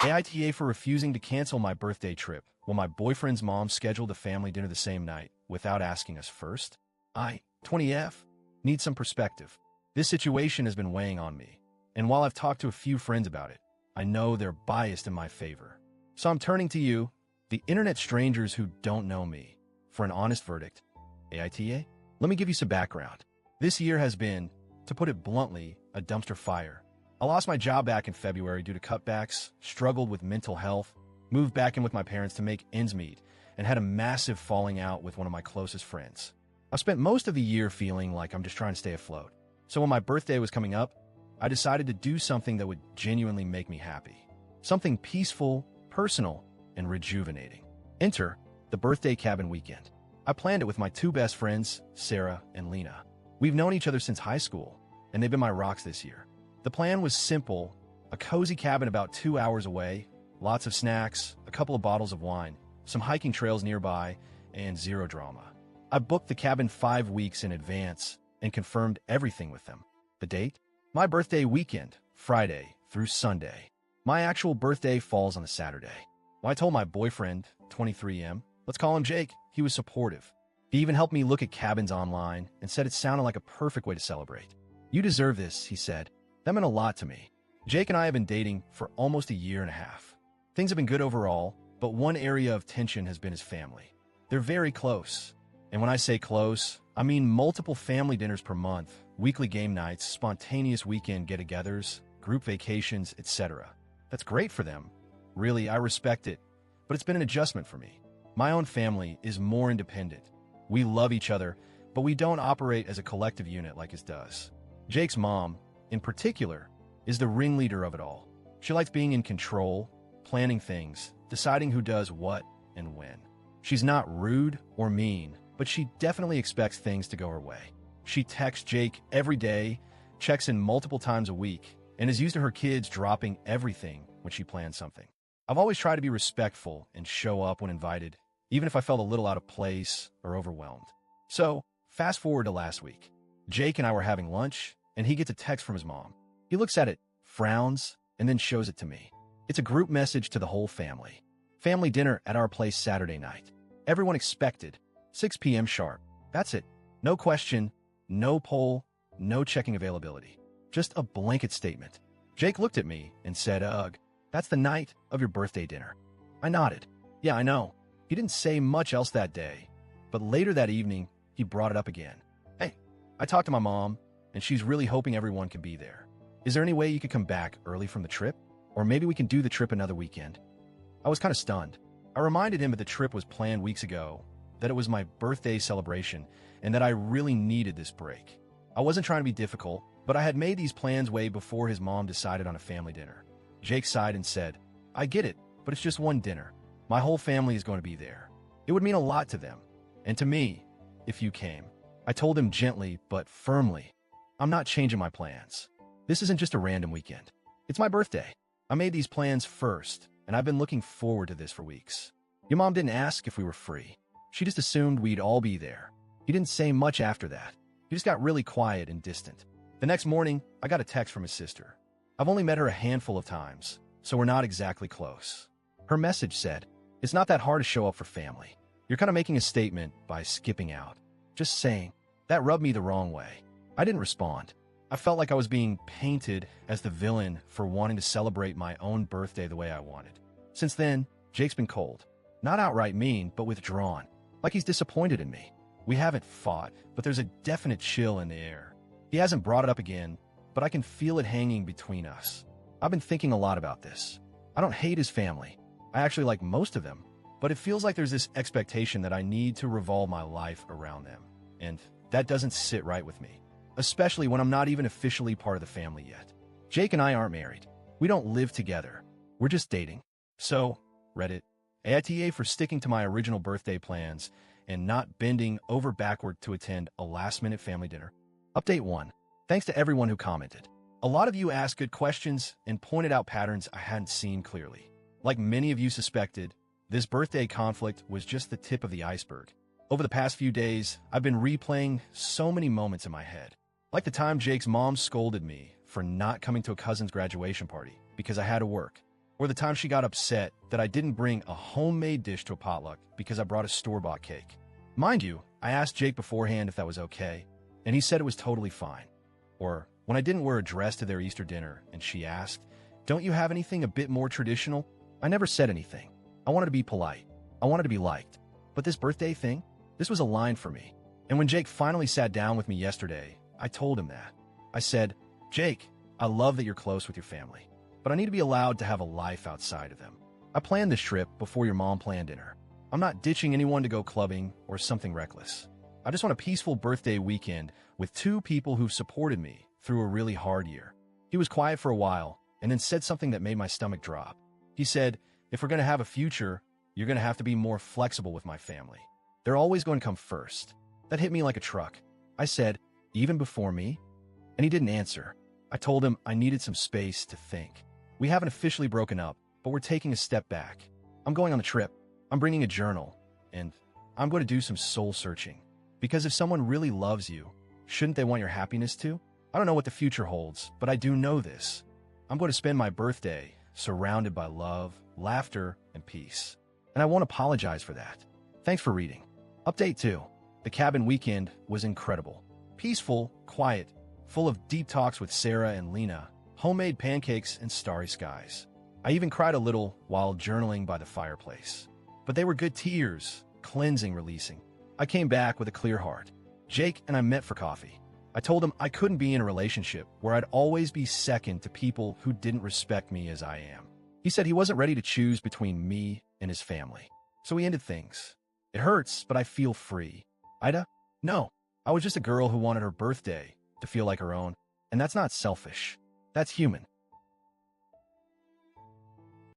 AITA for refusing to cancel my birthday trip while my boyfriend's mom scheduled a family dinner the same night without asking us first. I, 20F, need some perspective. This situation has been weighing on me, and while I've talked to a few friends about it, I know they're biased in my favor. So I'm turning to you, the internet strangers who don't know me, for an honest verdict. AITA? Let me give you some background. This year has been, to put it bluntly, a dumpster fire. I lost my job back in February due to cutbacks, struggled with mental health, moved back in with my parents to make ends meet, and had a massive falling out with one of my closest friends. I've spent most of the year feeling like I'm just trying to stay afloat. So when my birthday was coming up, I decided to do something that would genuinely make me happy. Something peaceful, personal, and rejuvenating. Enter the birthday cabin weekend. I planned it with my two best friends, Sarah and Lena. We've known each other since high school, and they've been my rocks this year. The plan was simple, a cozy cabin about 2 hours away, lots of snacks, a couple of bottles of wine, some hiking trails nearby, and zero drama. I booked the cabin 5 weeks in advance and confirmed everything with them. The date? My birthday weekend, Friday through Sunday. My actual birthday falls on a Saturday. When I told my boyfriend, 23M, let's call him Jake, he was supportive. He even helped me look at cabins online and said it sounded like a perfect way to celebrate. You deserve this, he said. That meant a lot to me. Jake and I have been dating for almost a year and a half. Things have been good overall, but one area of tension has been his family. They're very close. And when I say close, I mean multiple family dinners per month, weekly game nights, spontaneous weekend get-togethers, group vacations, etc. That's great for them. Really, I respect it, but it's been an adjustment for me. My own family is more independent. We love each other, but we don't operate as a collective unit like his does. Jake's mom, in particular, is the ringleader of it all. She likes being in control, planning things, deciding who does what and when. She's not rude or mean, but she definitely expects things to go her way. She texts Jake every day, checks in multiple times a week, and is used to her kids dropping everything when she plans something. I've always tried to be respectful and show up when invited, even if I felt a little out of place or overwhelmed. So, fast forward to last week. Jake and I were having lunch, and he gets a text from his mom. He looks at it, frowns, and then shows it to me. It's a group message to the whole family. Family dinner at our place Saturday night. Everyone expected. 6 p.m. sharp. That's it. No question, no poll, no checking availability. Just a blanket statement. Jake looked at me and said, "Ugh, that's the night of your birthday dinner." I nodded. Yeah, I know. He didn't say much else that day, but later that evening, he brought it up again. Hey, I talked to my mom, and she's really hoping everyone can be there. Is there any way you could come back early from the trip? Or maybe we can do the trip another weekend? I was kind of stunned. I reminded him that the trip was planned weeks ago, that it was my birthday celebration, and that I really needed this break. I wasn't trying to be difficult, but I had made these plans way before his mom decided on a family dinner. Jake sighed and said, "I get it, but it's just one dinner. My whole family is going to be there. It would mean a lot to them, and to me, if you came." I told him gently but firmly, "I'm not changing my plans. This isn't just a random weekend. It's my birthday. I made these plans first, and I've been looking forward to this for weeks. Your mom didn't ask if we were free. She just assumed we'd all be there." He didn't say much after that. He just got really quiet and distant. The next morning, I got a text from his sister. I've only met her a handful of times, so we're not exactly close. Her message said, "It's not that hard to show up for family. You're kind of making a statement by skipping out." Just saying. That rubbed me the wrong way. I didn't respond. I felt like I was being painted as the villain for wanting to celebrate my own birthday the way I wanted. Since then, Jake's been cold. Not outright mean, but withdrawn. Like he's disappointed in me. We haven't fought, but there's a definite chill in the air. He hasn't brought it up again, but I can feel it hanging between us. I've been thinking a lot about this. I don't hate his family. I actually like most of them, but it feels like there's this expectation that I need to revolve my life around them. And that doesn't sit right with me, especially when I'm not even officially part of the family yet. Jake and I aren't married. We don't live together. We're just dating. So, Reddit, AITA for sticking to my original birthday plans and not bending over backward to attend a last-minute family dinner. Update 1. Thanks to everyone who commented. A lot of you asked good questions and pointed out patterns I hadn't seen clearly. Like many of you suspected, this birthday conflict was just the tip of the iceberg. Over the past few days, I've been replaying so many moments in my head. Like the time Jake's mom scolded me for not coming to a cousin's graduation party because I had to work. Or the time she got upset that I didn't bring a homemade dish to a potluck because I brought a store-bought cake. Mind you, I asked Jake beforehand if that was okay, and he said it was totally fine. Or when I didn't wear a dress to their Easter dinner and she asked, "Don't you have anything a bit more traditional?" I never said anything. I wanted to be polite. I wanted to be liked. But this birthday thing, this was a line for me. And when Jake finally sat down with me yesterday, I told him that. I said, "Jake, I love that you're close with your family, but I need to be allowed to have a life outside of them. I planned this trip before your mom planned dinner. I'm not ditching anyone to go clubbing or something reckless. I just want a peaceful birthday weekend with two people who've supported me through a really hard year." He was quiet for a while and then said something that made my stomach drop. He said, "If we're going to have a future, you're going to have to be more flexible with my family. They're always going to come first." That hit me like a truck. I said, "Even before me?" And he didn't answer. I told him I needed some space to think. We haven't officially broken up, but we're taking a step back. I'm going on the trip. I'm bringing a journal, and I'm going to do some soul searching. Because if someone really loves you, shouldn't they want your happiness too? I don't know what the future holds, but I do know this. I'm going to spend my birthday surrounded by love, laughter, and peace. And I won't apologize for that. Thanks for reading. Update 2. The cabin weekend was incredible. Peaceful, quiet, full of deep talks with Sarah and Lena, homemade pancakes, and starry skies. I even cried a little while journaling by the fireplace. But they were good tears, cleansing, releasing. I came back with a clear heart. Jake and I met for coffee. I told him I couldn't be in a relationship where I'd always be second to people who didn't respect me as I am. He said he wasn't ready to choose between me and his family. So we ended things. It hurts, but I feel free. AITA? No. I was just a girl who wanted her birthday to feel like her own. And that's not selfish. That's human.